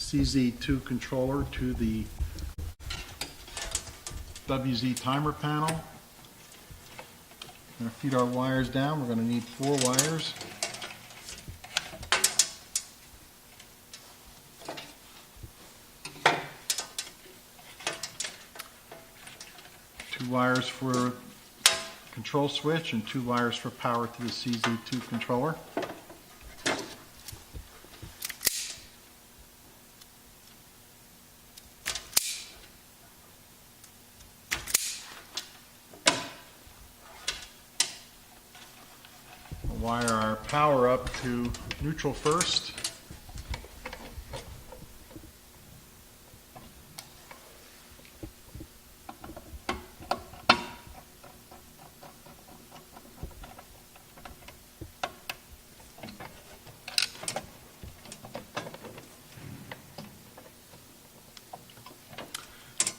CZ2 controller to the WZ timer panel. We're going to feed our wires down. We're going to need 4 wires. Two wires for control switch and 2 wires for power to the CZ2 controller. We'll wire our power up to neutral first.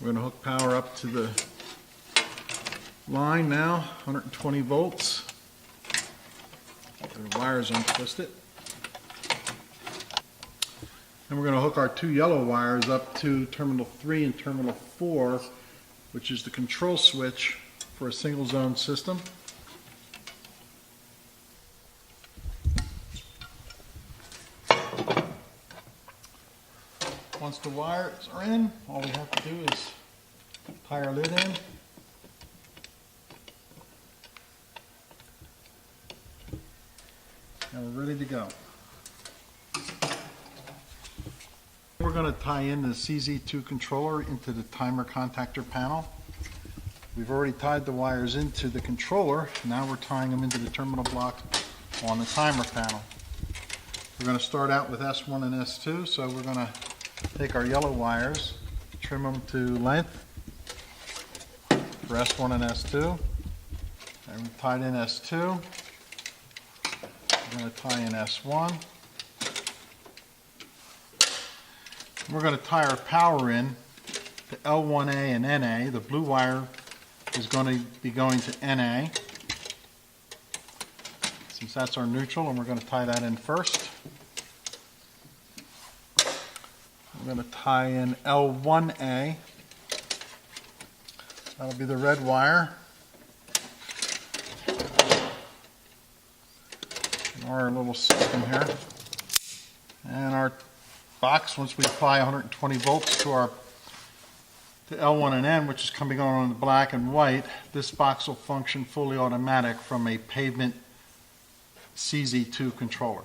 We're going to hook power up to the line now, 120 volts. The wires untwisted. And we're going to hook our 2 yellow wires up to terminal 3 and terminal 4, which is the control switch for a single zone system. Once the wires are in, all we have to do is tie our lid in. And we're ready to go. We're going to tie in the CZ2 controller into the timer contactor panel. We've already tied the wires into the controller. Now we're tying them into the terminal block on the timer panel. We're going to start out with S1 and S2, so we're going to take our yellow wires, trim them to length for S1 and S2. And we tied in S2. We're going to tie in S1. We're going to tie our power in to L1A and NA. The blue wire is going to be going to NA, since that's our neutral, and we're going to tie that in first. We're going to tie in L1A. That'll be the red wire. Our little system here. And our box, once we apply 120 volts to L1 and N, which is coming on the black and white, this box will function fully automatic from a pavement CZ2 controller.